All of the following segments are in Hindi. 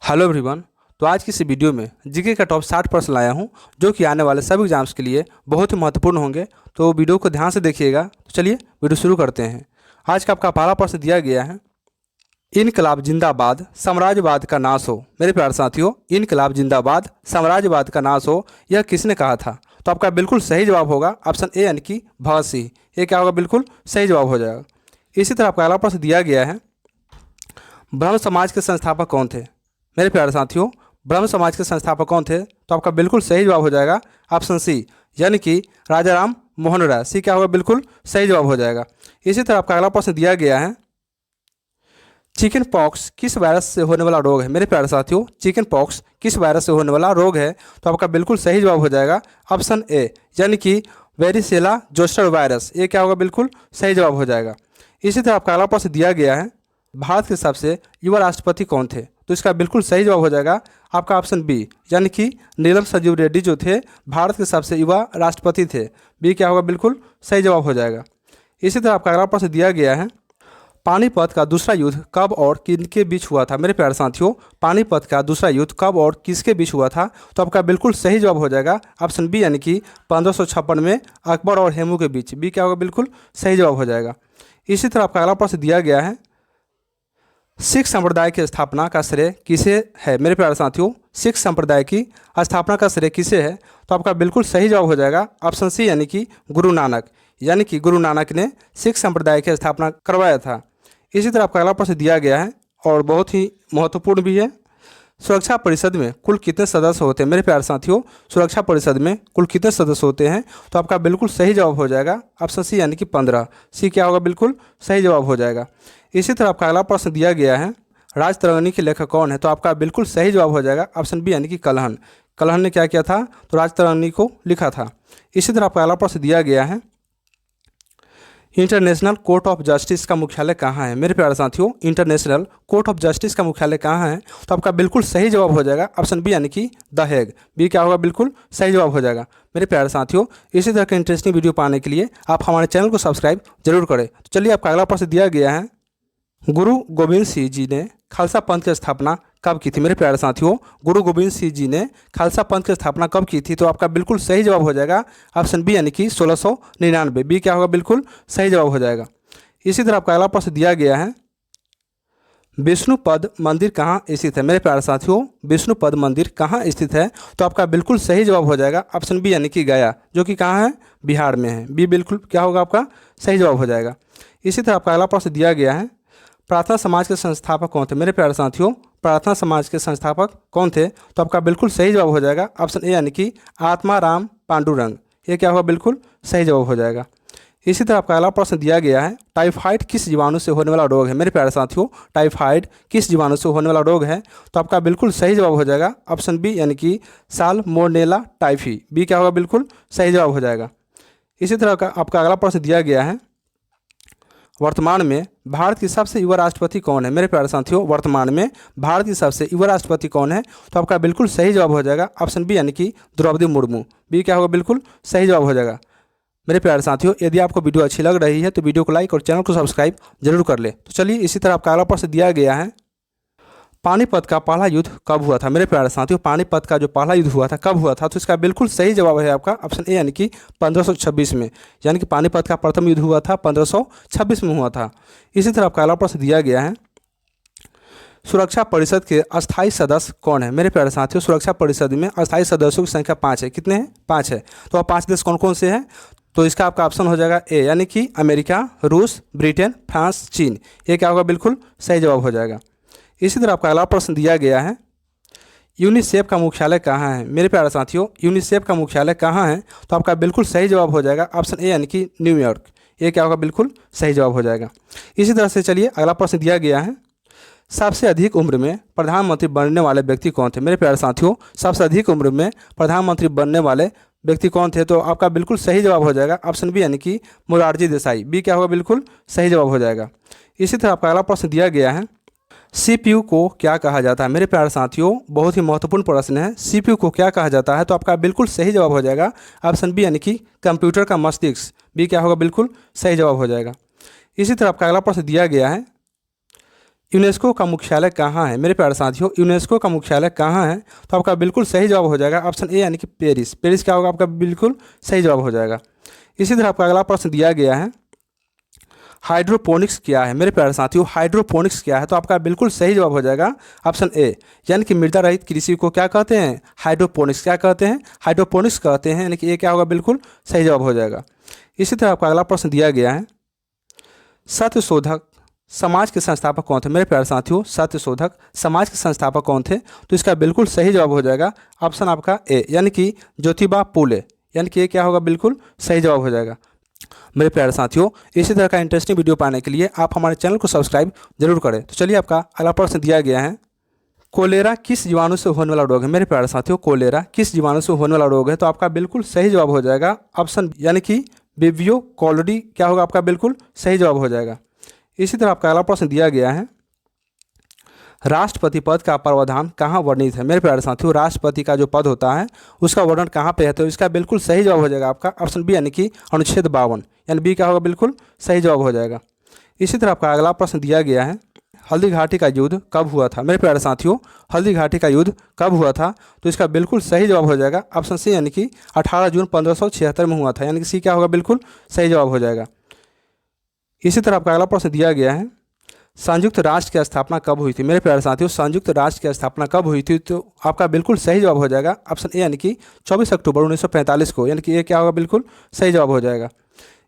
Hello everyone. तो आज की इस वीडियो में जीके का टॉप 60 प्रश्न लाया हूं जो कि आने वाले सभी एग्जाम्स के लिए बहुत ही महत्वपूर्ण होंगे। तो वीडियो को ध्यान से देखिएगा। तो चलिए वीडियो शुरू करते हैं। आज का आपका पहला प्रश्न दिया गया है, इनकलाब जिंदाबाद साम्राज्यवाद का नाश हो। मेरे प्यारे साथियों, इनकलाब जिंदाबाद साम्राज्यवाद का नाश हो, यह किसने कहा था? तो आपका बिल्कुल सही जवाब होगा ऑप्शन ए यानी कि भगत सिंह। ये क्या होगा? बिल्कुल सही जवाब हो जाएगा। इसी तरह आपका अगला प्रश्न दिया गया है, ब्रह्म समाज के संस्थापक कौन थे? मेरे प्यारे साथियों, ब्रह्म समाज के संस्थापक कौन थे? तो आपका बिल्कुल सही जवाब हो जाएगा ऑप्शन सी यानी कि राजा राम मोहन राय। सी क्या होगा? बिल्कुल सही जवाब हो जाएगा। इसी तरह आपका अगला प्रश्न दिया गया है, चिकन पॉक्स किस वायरस से होने वाला रोग है? मेरे प्यारे साथियों, चिकन पॉक्स किस वायरस से होने वाला रोग है? तो आपका बिल्कुल सही जवाब हो जाएगा ऑप्शन ए यानी कि वेरिसेला जोस्टर वायरस। ये क्या होगा? बिल्कुल सही जवाब हो जाएगा। इसी तरह आपका अगला प्रश्न दिया गया है, भारत के सबसे युवा राष्ट्रपति कौन थे? तो इसका बिल्कुल सही जवाब हो जाएगा आपका ऑप्शन बी यानी कि नीलम संजीव रेड्डी जो थे भारत के सबसे युवा राष्ट्रपति थे। बी क्या होगा? बिल्कुल सही जवाब हो जाएगा। इसी तरह आपका अगला प्रश्न दिया गया है, पानीपत का दूसरा युद्ध कब और किनके बीच हुआ था? मेरे प्यारे साथियों, पानीपत का दूसरा युद्ध कब और किसके बीच हुआ था? तो आपका बिल्कुल सही जवाब हो जाएगा ऑप्शन बी यानी कि 1556 में अकबर और हेमू के बीच। बी क्या होगा? बिल्कुल सही जवाब हो जाएगा। इसी तरह आपका अगला प्रश्न दिया गया है, सिख संप्रदाय की स्थापना का श्रेय किसे है? मेरे प्यारे साथियों, सिख संप्रदाय की स्थापना का श्रेय किसे है? तो आपका बिल्कुल सही जवाब हो जाएगा ऑप्शन सी यानी कि गुरु नानक। यानी कि गुरु नानक ने सिख संप्रदाय की स्थापना करवाया था। इसी तरह आपका अगला प्रश्न दिया गया है और बहुत ही महत्वपूर्ण भी है, सुरक्षा परिषद में कुल कितने सदस्य होते हैं? मेरे प्यारे साथियों, सुरक्षा परिषद में कुल कितने सदस्य होते हैं? तो आपका बिल्कुल सही जवाब हो जाएगा ऑप्शन सी यानी कि 15। सी क्या होगा? बिल्कुल सही जवाब हो जाएगा। इसी तरह आपका अगला प्रश्न दिया गया है, राजतरंगिणी के लेखक कौन है? तो आपका बिल्कुल सही जवाब हो जाएगा ऑप्शन बी यानी कि कलहन। कलहन ने क्या किया था? तो राजतरंगिणी को लिखा था। इसी तरह आपका अगला प्रश्न दिया गया है, इंटरनेशनल कोर्ट ऑफ जस्टिस का मुख्यालय कहाँ है? मेरे प्यारे साथियों, इंटरनेशनल कोर्ट ऑफ जस्टिस का मुख्यालय कहाँ है? तो आपका बिल्कुल सही जवाब हो जाएगा ऑप्शन बी यानी कि द हेग। बी क्या होगा? बिल्कुल सही जवाब हो जाएगा। मेरे प्यारे साथियों, इसी तरह के इंटरेस्टिंग वीडियो पाने के लिए आप हमारे चैनल को सब्सक्राइब जरूर करें। तो चलिए आपका अगला प्रश्न दिया गया है, गुरु गोविंद सिंह जी ने खालसा पंथ की स्थापना कब की थी? मेरे प्यारे साथियों, गुरु गोविंद सिंह जी ने खालसा पंथ की स्थापना कब की थी? तो आपका बिल्कुल सही जवाब हो जाएगा ऑप्शन बी यानी कि 1699। बी क्या होगा? बिल्कुल सही जवाब हो जाएगा। इसी तरह आपका अगला प्रश्न दिया गया है, विष्णुपद मंदिर कहाँ स्थित है? मेरे प्यारे साथियों, विष्णुपद मंदिर कहाँ स्थित है? तो आपका बिल्कुल सही जवाब हो जाएगा ऑप्शन बी यानी कि गया, जो कि कहाँ है? बिहार में है। बी बिल्कुल क्या होगा? आपका सही जवाब हो जाएगा। इसी तरह आपका अगला प्रश्न दिया गया है, प्रार्थना समाज के संस्थापक कौन थे? मेरे प्यारे साथियों, प्रार्थना समाज के संस्थापक कौन थे? तो आपका बिल्कुल सही जवाब हो जाएगा ऑप्शन ए यानी कि आत्मा राम पांडुरंग। ये क्या होगा? बिल्कुल सही जवाब हो जाएगा। इसी तरह आपका अगला प्रश्न दिया गया है, टाइफाइड किस जीवाणु से होने वाला रोग है? मेरे प्यारे साथियों, टाइफाइड किस जीवाणु से होने वाला रोग है? तो आपका बिल्कुल सही जवाब हो जाएगा ऑप्शन बी यानी कि साल्मोनेला टाइफी। बी क्या होगा? बिल्कुल सही जवाब हो जाएगा। इसी तरह का आपका अगला प्रश्न दिया गया है, वर्तमान में भारत की सबसे युवा राष्ट्रपति कौन है? मेरे प्यारे साथियों, वर्तमान में भारत की सबसे युवा राष्ट्रपति कौन है? तो आपका बिल्कुल सही जवाब हो जाएगा ऑप्शन बी यानी कि द्रौपदी मुर्मू। बी क्या होगा? बिल्कुल सही जवाब हो जाएगा। मेरे प्यारे साथियों, यदि आपको वीडियो अच्छी लग रही है तो वीडियो को लाइक और चैनल को सब्सक्राइब जरूर कर ले। तो चलिए इसी तरह आपका अगला प्रश्न दिया गया है, पानीपत का पहला युद्ध कब हुआ था? मेरे प्यारे साथियों, पानीपत का जो पहला युद्ध हुआ था कब हुआ था? तो इसका बिल्कुल सही जवाब है आपका ऑप्शन ए यानी कि 1526 में। यानी कि पानीपत का प्रथम युद्ध हुआ था 1526 में हुआ था। इसी तरह आपका अगला प्रश्न दिया गया है, सुरक्षा परिषद के अस्थायी सदस्य कौन है? मेरे प्यारे साथियों, सुरक्षा परिषद में अस्थायी सदस्यों की संख्या 5 है। कितने हैं? 5 है। तो अब 5 देश कौन कौन से हैं? तो इसका आपका ऑप्शन हो जाएगा ए यानी कि अमेरिका, रूस, ब्रिटेन, फ्रांस, चीन। ये क्या होगा? बिल्कुल सही जवाब हो जाएगा। इसी तरह आपका अगला प्रश्न दिया गया है, यूनिसेफ का मुख्यालय कहाँ है? मेरे प्यारे साथियों, यूनिसेफ का मुख्यालय कहाँ है? तो आपका बिल्कुल सही जवाब हो जाएगा ऑप्शन ए यानी कि न्यूयॉर्क। ये क्या होगा? बिल्कुल सही जवाब हो जाएगा। इसी तरह से चलिए अगला प्रश्न दिया गया है, सबसे अधिक उम्र में प्रधानमंत्री बनने वाले व्यक्ति कौन थे? मेरे प्यारे साथियों, सबसे अधिक उम्र में प्रधानमंत्री बनने वाले व्यक्ति कौन थे? तो आपका बिल्कुल सही जवाब हो जाएगा ऑप्शन बी यानी कि मोरारजी देसाई। बी क्या होगा? बिल्कुल सही जवाब हो जाएगा। इसी तरह आपका अगला प्रश्न दिया गया है, सीपीयू को क्या कहा जाता है? मेरे प्यारे साथियों, बहुत ही महत्वपूर्ण प्रश्न है। सीपीयू को क्या कहा जाता है? तो आपका बिल्कुल सही जवाब हो जाएगा ऑप्शन बी यानी कि कंप्यूटर का मस्तिष्क। बी क्या होगा? बिल्कुल सही जवाब हो जाएगा। इसी तरह आपका अगला प्रश्न दिया गया है, यूनेस्को का मुख्यालय कहाँ है मेरे प्यारे साथियों? यूनेस्को का मुख्यालय कहाँ है? तो आपका बिल्कुल सही जवाब हो जाएगा ऑप्शन ए यानी कि पेरिस। पेरिस क्या होगा? आपका बिल्कुल सही जवाब हो जाएगा। इसी तरह आपका अगला प्रश्न दिया गया है, हाइड्रोपोनिक्स क्या है मेरे प्यारे साथियों? हाइड्रोपोनिक्स क्या है? तो आपका बिल्कुल सही जवाब हो जाएगा ऑप्शन ए यानी कि मृदा रहित कृषि को क्या कहते हैं? हाइड्रोपोनिक्स। क्या कहते हैं? हाइड्रोपोनिक्स कहते हैं, यानी कि ये क्या होगा? बिल्कुल सही जवाब हो जाएगा। इसी तरह आपका अगला प्रश्न दिया गया है, सत्यशोधक समाज के संस्थापक कौन थे मेरे प्यारे साथियों? सत्यशोधक समाज के संस्थापक कौन थे? तो इसका बिल्कुल सही जवाब हो जाएगा ऑप्शन आपका ए यानी कि ज्योतिबा फूले, यानी कि ये क्या होगा? बिल्कुल सही जवाब हो जाएगा। मेरे प्यारे साथियों, इसी तरह का इंटरेस्टिंग वीडियो पाने के लिए आप हमारे चैनल को सब्सक्राइब जरूर करें। तो चलिए आपका अगला प्रश्न दिया गया है, कोलेरा किस जीवाणु से होने वाला रोग है मेरे प्यारे साथियों? कोलेरा किस जीवाणु से होने वाला रोग है? तो आपका बिल्कुल सही जवाब हो जाएगा ऑप्शन यानी कि विब्रियो कॉलोरी क्या होगा? आपका बिल्कुल सही जवाब हो जाएगा। इसी तरह आपका अगला प्रश्न दिया गया है, राष्ट्रपति पद का प्रावधान कहाँ वर्णित है मेरे प्यारे साथियों? राष्ट्रपति का जो पद होता है उसका वर्णन कहाँ पे है? तो इसका बिल्कुल सही जवाब हो जाएगा आपका ऑप्शन बी यानी कि अनुच्छेद 52, यानी बी क्या होगा? बिल्कुल सही जवाब हो जाएगा। इसी तरह आपका अगला प्रश्न दिया गया है, हल्दी घाटी का युद्ध कब हुआ था मेरे प्यारे साथियों? हल्दी घाटी का युद्ध कब हुआ था? तो इसका बिल्कुल सही जवाब हो जाएगा ऑप्शन सी यानी कि 18 जून 1576 में हुआ था, यानी कि सी क्या होगा? बिल्कुल सही जवाब हो जाएगा। इसी तरह आपका अगला प्रश्न दिया गया है, संयुक्त राष्ट्र की स्थापना कब हुई थी मेरे प्यारे साथियों? संयुक्त राष्ट्र की स्थापना कब हुई थी? तो आपका बिल्कुल सही जवाब हो जाएगा ऑप्शन ए यानी कि 24 अक्टूबर 1945 को, यानी कि ये क्या होगा? बिल्कुल सही जवाब हो जाएगा।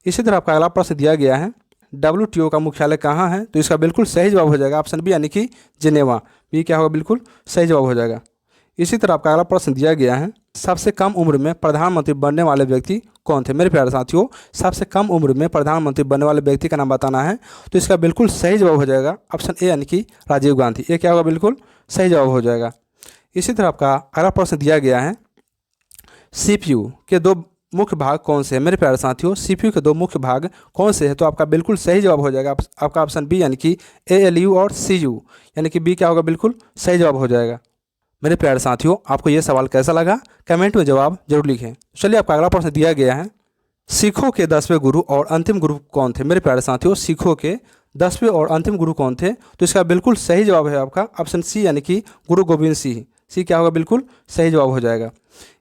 इसी तरह आपका अगला प्रश्न दिया गया है, WTO का मुख्यालय कहाँ है? तो इसका बिल्कुल सही जवाब हो जाएगा ऑप्शन बी यानी कि जिनेवा। बी क्या होगा? बिल्कुल सही जवाब हो जाएगा। इसी तरह आपका अगला प्रश्न दिया गया है, सबसे कम उम्र में प्रधानमंत्री बनने वाले व्यक्ति कौन थे मेरे प्यारे साथियों? सबसे कम उम्र में प्रधानमंत्री बनने वाले व्यक्ति का नाम बताना है। तो इसका बिल्कुल सही जवाब हो जाएगा ऑप्शन ए यानी कि राजीव गांधी। ये क्या होगा? बिल्कुल सही जवाब हो जाएगा। इसी तरह आपका अगला प्रश्न दिया गया है, CPU के दो मुख्य भाग कौन से हैं मेरे प्यारे साथियों? CPU के दो मुख्य भाग कौन से हैं? तो आपका बिल्कुल सही जवाब हो जाएगा आपका ऑप्शन बी यानी कि ALU और CU, यानी कि बी क्या होगा? बिल्कुल सही जवाब हो जाएगा। मेरे प्यारे साथियों, आपको ये सवाल कैसा लगा कमेंट में जवाब जरूर लिखें। चलिए आपका अगला प्रश्न दिया गया है, सिखों के 10वें गुरु और अंतिम गुरु कौन थे मेरे प्यारे साथियों? सिखों के 10वें और अंतिम गुरु कौन थे? तो इसका बिल्कुल सही जवाब है आपका ऑप्शन सी यानी कि गुरु गोविंद सिंह। सी क्या होगा? बिल्कुल सही जवाब हो जाएगा।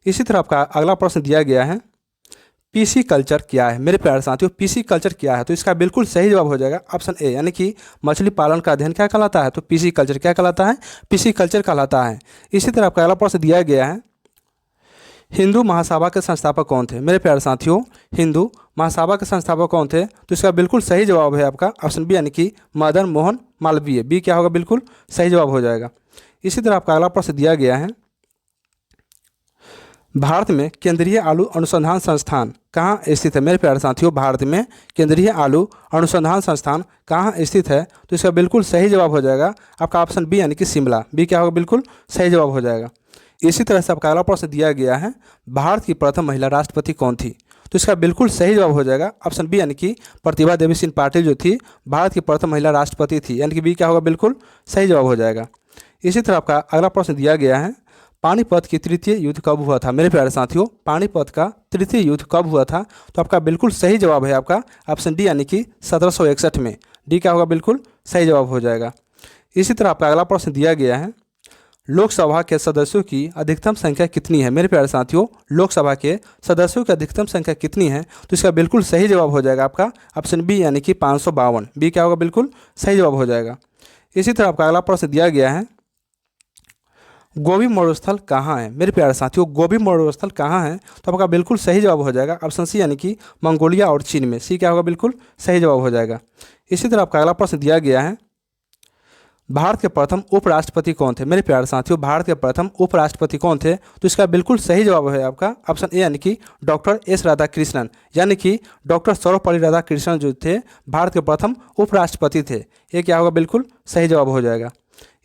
इसी तरह आपका अगला प्रश्न दिया गया है, PC कल्चर क्या है मेरे प्यारे साथियों? PC कल्चर क्या है? तो इसका बिल्कुल सही जवाब हो जाएगा ऑप्शन ए यानी कि मछली पालन का अध्ययन क्या कहलाता है? तो PC कल्चर क्या कहलाता है? PC कल्चर कहलाता है। इसी तरह आपका अगला प्रश्न दिया गया है, हिंदू महासभा के संस्थापक कौन थे मेरे प्यारे साथियों? हिंदू महासभा के संस्थापक कौन थे? तो इसका बिल्कुल सही जवाब है आपका ऑप्शन बी यानी कि मदन मोहन मालवीय। बी क्या होगा? बिल्कुल सही जवाब हो जाएगा। इसी तरह आपका अगला प्रश्न दिया गया है, भारत में केंद्रीय आलू अनुसंधान संस्थान कहाँ स्थित है मेरे प्यारे साथियों? भारत में केंद्रीय आलू अनुसंधान संस्थान कहाँ स्थित है? तो इसका बिल्कुल सही जवाब हो जाएगा आपका ऑप्शन बी यानी कि शिमला। बी क्या होगा? बिल्कुल सही जवाब हो जाएगा। इसी तरह से आपका अगला प्रश्न दिया गया है, भारत की प्रथम महिला राष्ट्रपति कौन थी? तो इसका बिल्कुल सही जवाब हो जाएगा ऑप्शन बी यानी कि प्रतिभा देवी सिंह पाटिल जो थी भारत की प्रथम महिला राष्ट्रपति थी, यानी कि बी क्या होगा? बिल्कुल सही जवाब हो जाएगा। इसी तरह आपका अगला प्रश्न दिया गया है, पानीपत की तृतीय युद्ध कब हुआ था मेरे प्यारे साथियों? पानीपत का तृतीय युद्ध कब हुआ था? तो आपका बिल्कुल सही जवाब है आपका ऑप्शन डी यानी कि 1761 में। डी क्या होगा? बिल्कुल सही जवाब हो जाएगा। इसी तरह आपका अगला प्रश्न दिया गया है, लोकसभा के सदस्यों की अधिकतम संख्या कितनी है मेरे प्यारे साथियों? लोकसभा के सदस्यों की अधिकतम संख्या कितनी है? तो इसका बिल्कुल सही जवाब हो जाएगा आपका ऑप्शन बी यानी कि 552। बी क्या होगा? बिल्कुल सही जवाब हो जाएगा। इसी तरह आपका अगला प्रश्न दिया गया है, गोबी मरुस्थल कहाँ है मेरे प्यारे साथियों? गोबी मरुस्थल कहाँ है? तो आपका बिल्कुल सही जवाब हो जाएगा ऑप्शन सी यानी कि मंगोलिया और चीन में। सी क्या होगा? बिल्कुल सही जवाब हो जाएगा। इसी तरह आपका अगला प्रश्न दिया गया है, भारत के प्रथम उपराष्ट्रपति कौन थे मेरे प्यारे साथियों? भारत के प्रथम उपराष्ट्रपति कौन थे? तो इसका बिल्कुल सही जवाब है आपका ऑप्शन ए यानी कि डॉक्टर एस राधाकृष्णन, यानी कि डॉक्टर सर्वपल्ली राधाकृष्णन जो थे भारत के प्रथम उपराष्ट्रपति थे। ये क्या होगा? बिल्कुल सही जवाब हो जाएगा।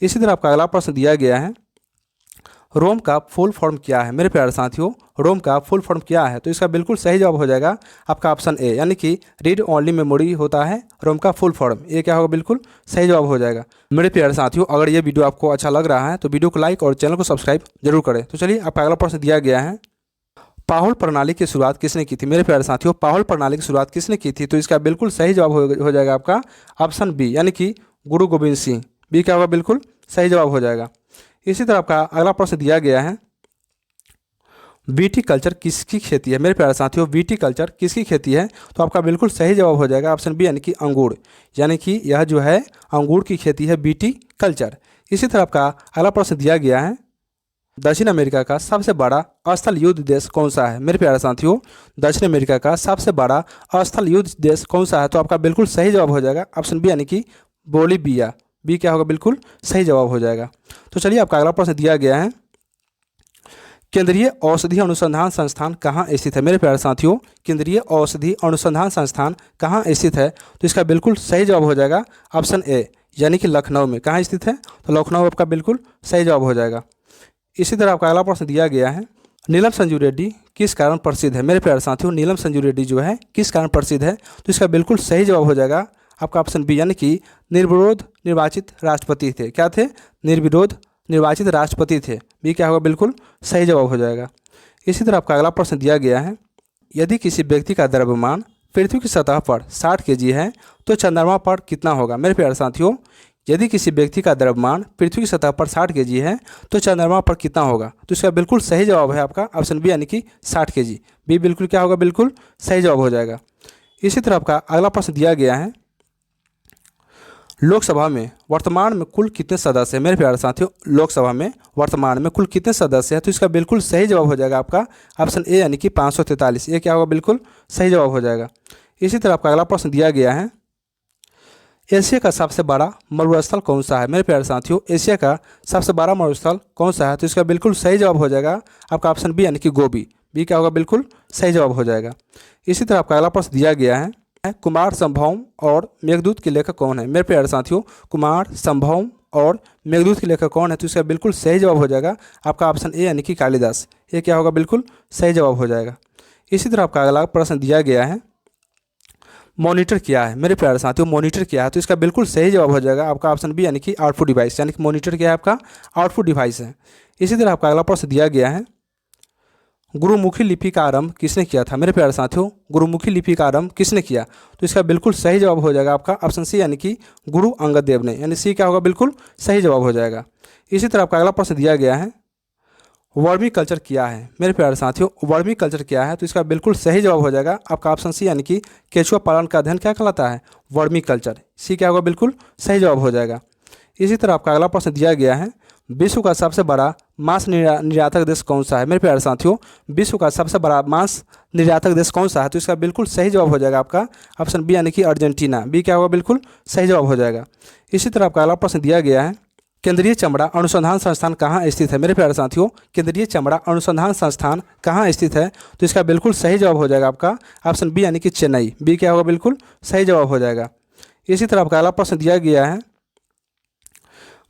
इसी तरह आपका अगला प्रश्न दिया गया है, रोम का फुल फॉर्म क्या है मेरे प्यारे साथियों? रोम का फुल फॉर्म क्या है? तो इसका बिल्कुल सही जवाब हो जाएगा आपका ऑप्शन ए यानी कि रीड ओनली मेमोरी होता है रोम का फुल फॉर्म। ये क्या होगा? बिल्कुल सही जवाब हो जाएगा। मेरे प्यारे साथियों, अगर ये वीडियो आपको अच्छा लग रहा है तो वीडियो को लाइक और चैनल को सब्सक्राइब जरूर करें। तो चलिए आपका अगला प्रश्न दिया गया है, पाहुल प्रणाली की शुरुआत किसने की थी मेरे प्यारे साथियों? पाहुल प्रणाली की शुरुआत किसने की थी? तो इसका बिल्कुल सही जवाब हो जाएगा आपका ऑप्शन बी यानी कि गुरु गोविंद सिंह। बी क्या होगा, बिल्कुल सही जवाब हो जाएगा। इसी तरह आपका अगला प्रश्न दिया गया है, विटीकल्चर किसकी खेती है। मेरे प्यारे साथियों, विटीकल्चर किसकी खेती है, तो आपका बिल्कुल सही जवाब हो जाएगा ऑप्शन बी यानी कि अंगूर, यानी कि यह जो है अंगूर की खेती है विटीकल्चर। इसी तरह आपका अगला प्रश्न दिया गया है, दक्षिण अमेरिका का सबसे बड़ा अस्थल युद्ध देश कौन सा है। मेरे प्यारे साथियों, दक्षिण अमेरिका का सबसे बड़ा अस्थल युद्ध देश कौन सा है, तो आपका बिल्कुल सही जवाब हो जाएगा ऑप्शन बी यानी कि बोलीविया। बी क्या होगा, बिल्कुल सही जवाब हो जाएगा। तो चलिए आपका अगला प्रश्न दिया गया है, केंद्रीय औषधि अनुसंधान संस्थान कहाँ स्थित है। मेरे प्यारे साथियों, केंद्रीय औषधि अनुसंधान संस्थान कहाँ स्थित है, तो इसका बिल्कुल सही जवाब हो जाएगा ऑप्शन ए यानी कि लखनऊ में। कहाँ स्थित है, तो लखनऊ आपका बिल्कुल सही जवाब हो जाएगा। इसी तरह आपका अगला प्रश्न दिया गया है, नीलम संजू रेड्डी किस कारण प्रसिद्ध है। मेरे प्यारे साथियों, नीलम संजू रेड्डी जो है किस कारण प्रसिद्ध है, तो इसका बिल्कुल सही जवाब हो जाएगा आपका ऑप्शन बी यानी कि निर्विरोध निर्वाचित राष्ट्रपति थे। क्या थे, निर्विरोध निर्वाचित राष्ट्रपति थे। बी क्या होगा, बिल्कुल सही जवाब हो जाएगा। इसी तरह आपका अगला प्रश्न दिया गया है, यदि किसी व्यक्ति का द्रव्यमान पृथ्वी की सतह पर 60 केजी है तो चंद्रमा पर कितना होगा। मेरे प्यारे साथियों, यदि किसी व्यक्ति का द्रव्यमान पृथ्वी की सतह पर 60 केजी है तो चंद्रमा पर कितना होगा, तो इसका बिल्कुल सही जवाब है आपका ऑप्शन बी यानी कि 60 केजी। बी बिल्कुल क्या होगा, बिल्कुल सही जवाब हो जाएगा। इसी तरह आपका अगला प्रश्न दिया गया है, लोकसभा में वर्तमान में कुल कितने सदस्य हैं। मेरे प्यारे साथियों, लोकसभा में वर्तमान में कुल कितने सदस्य हैं, तो इसका बिल्कुल सही जवाब हो जाएगा आपका ऑप्शन ए यानी कि 543। ये क्या होगा, बिल्कुल सही जवाब हो जाएगा। इसी तरह आपका अगला प्रश्न दिया गया है, एशिया का सबसे बड़ा मरुस्थल कौन सा है। मेरे प्यारे साथियों, एशिया का सबसे बड़ा मरुस्थल कौन सा है, तो इसका बिल्कुल सही जवाब हो जाएगा आपका ऑप्शन बी यानी कि गोबी। बी क्या होगा, बिल्कुल सही जवाब हो जाएगा। इसी तरह आपका अगला प्रश्न दिया गया है, कुमार संभवम और मेघदूत के लेखक कौन है। मेरे प्यारे साथियों, कुमार संभवम और मेघदूत के लेखक कौन है, तो इसका बिल्कुल सही जवाब हो जाएगा आपका ऑप्शन ए यानी कि कालिदास। ये क्या होगा, बिल्कुल सही जवाब हो जाएगा। इसी तरह आपका अगला प्रश्न दिया गया है, मॉनिटर क्या है। मेरे प्यारे साथियों, मॉनिटर क्या है, तो इसका बिल्कुल सही जवाब हो जाएगा आपका ऑप्शन बी यानी कि आउटपुट डिवाइस, यानी कि मॉनिटर क्या है, आपका आउटपुट डिवाइस है। इसी तरह आपका अगला प्रश्न दिया गया है, गुरुमुखी लिपि का आरंभ किसने किया था। मेरे प्यारे साथियों, गुरुमुखी लिपि का आरंभ किसने किया, तो इसका बिल्कुल सही जवाब हो जाएगा आपका ऑप्शन सी यानी कि गुरु अंगद देव ने, यानी सी क्या होगा, बिल्कुल सही जवाब हो जाएगा। इसी तरह आपका अगला प्रश्न दिया गया है, वर्मी कल्चर क्या है। मेरे प्यारे साथियों, वर्मी कल्चर क्या है, तो इसका बिल्कुल सही जवाब हो जाएगा आपका ऑप्शन सी यानी कि केचुआ पालन का अध्ययन क्या कहलाता है, वर्मी कल्चर। सी क्या होगा, बिल्कुल सही जवाब हो जाएगा। इसी तरह आपका अगला प्रश्न दिया गया है, विश्व का सबसे बड़ा मांस निर्यातक देश कौन सा है। मेरे प्यारे साथियों, विश्व का सबसे बड़ा मांस निर्यातक देश कौन सा है, तो इसका बिल्कुल सही जवाब हो जाएगा आपका ऑप्शन बी यानी कि अर्जेंटीना। बी क्या होगा, बिल्कुल सही जवाब हो जाएगा। इसी तरह आपका अगला प्रश्न दिया गया है, केंद्रीय चमड़ा अनुसंधान संस्थान कहाँ स्थित है। मेरे प्यारे साथियों, केंद्रीय चमड़ा अनुसंधान संस्थान कहाँ स्थित है, तो इसका बिल्कुल सही जवाब हो जाएगा आपका ऑप्शन बी यानी कि चेन्नई। बी क्या होगा, बिल्कुल सही जवाब हो जाएगा। इसी तरह आपका अगला प्रश्न दिया गया है,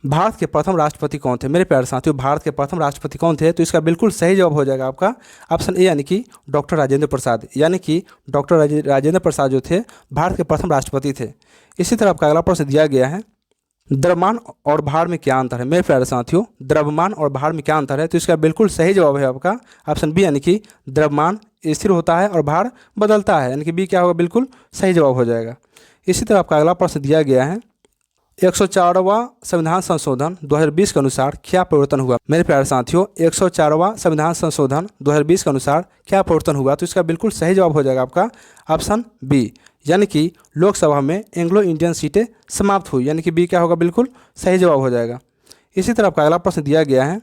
भारत के प्रथम राष्ट्रपति कौन थे। मेरे प्यारे साथियों, भारत के प्रथम राष्ट्रपति कौन थे, तो इसका बिल्कुल सही जवाब हो जाएगा आपका ऑप्शन ए यानी कि डॉक्टर राजेंद्र प्रसाद, यानी कि डॉक्टर राजेंद्र प्रसाद जो थे भारत के प्रथम राष्ट्रपति थे। इसी तरह आपका अगला प्रश्न दिया गया है, द्रव्यमान और भार में क्या अंतर है। मेरे प्यारे साथियों, द्रव्यमान और भार में क्या अंतर है, तो इसका बिल्कुल सही जवाब है आपका ऑप्शन बी यानी कि द्रव्यमान स्थिर होता है और भार बदलता है, यानी कि बी क्या होगा, बिल्कुल सही जवाब हो जाएगा। इसी तरह आपका अगला प्रश्न दिया गया है, 104वां संविधान संशोधन 2020 के अनुसार क्या परिवर्तन हुआ। मेरे प्यारे साथियों, 104वां संविधान संशोधन 2020 के अनुसार क्या परिवर्तन हुआ, तो इसका बिल्कुल सही जवाब हो जाएगा आपका ऑप्शन बी, यानी कि लोकसभा में एंग्लो इंडियन सीटें समाप्त हुई, यानी कि बी क्या होगा, बिल्कुल सही जवाब हो जाएगा। इसी तरह आपका अगला प्रश्न दिया गया है,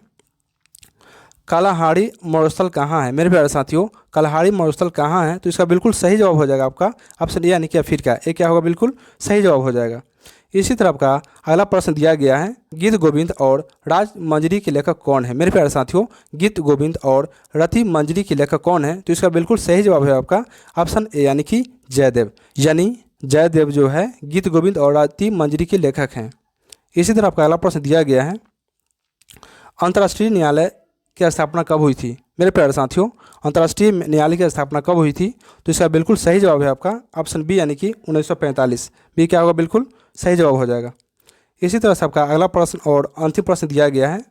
कालाहाड़ी मरुस्थल कहाँ है। मेरे प्यारे साथियों, कालाहाड़ी मरुस्थल कहाँ है, तो इसका बिल्कुल सही जवाब हो जाएगा आपका ऑप्शन ए यानी कि अफ्रीका। ये क्या होगा, बिल्कुल सही जवाब हो जाएगा। इसी तरह आपका अगला प्रश्न दिया गया है, गीत गोविंद और राज मंजरी के लेखक कौन है। मेरे प्यारे साथियों, गीत गोविंद और रति मंजरी के लेखक कौन है, तो इसका बिल्कुल सही जवाब है आपका ऑप्शन ए यानी कि जयदेव, यानी जयदेव जो है गीत गोविंद और रति मंजरी के लेखक हैं। इसी तरह आपका अगला प्रश्न दिया गया है, अंतर्राष्ट्रीय न्यायालय की स्थापना कब हुई थी। मेरे प्यारे साथियों, अंतर्राष्ट्रीय न्यायालय की स्थापना कब हुई थी, तो इसका बिल्कुल सही जवाब है आपका ऑप्शन बी यानी कि 1945। बी क्या होगा, बिल्कुल सही जवाब हो जाएगा। इसी तरह से आपका अगला प्रश्न और अंतिम प्रश्न दिया गया है,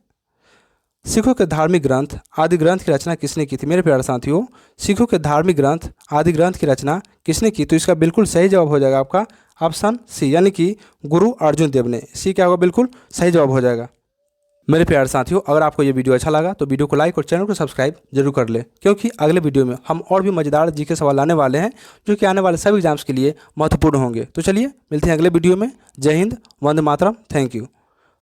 सिखों के धार्मिक ग्रंथ आदि ग्रंथ की रचना किसने की थी। मेरे प्यारे साथियों, सिखों के धार्मिक ग्रंथ आदि ग्रंथ की रचना किसने की, तो इसका बिल्कुल सही जवाब हो जाएगा आपका ऑप्शन सी यानी कि गुरु अर्जुन देव ने। सी क्या होगा, बिल्कुल सही जवाब हो जाएगा। मेरे प्यारे साथियों, अगर आपको ये वीडियो अच्छा लगा तो वीडियो को लाइक और चैनल को सब्सक्राइब जरूर कर ले, क्योंकि अगले वीडियो में हम और भी मज़ेदार जीके सवाल लाने वाले हैं जो कि आने वाले सभी एग्जाम्स के लिए महत्वपूर्ण होंगे। तो चलिए मिलते हैं अगले वीडियो में। जय हिंद, वंदे मातरम, थैंक यू।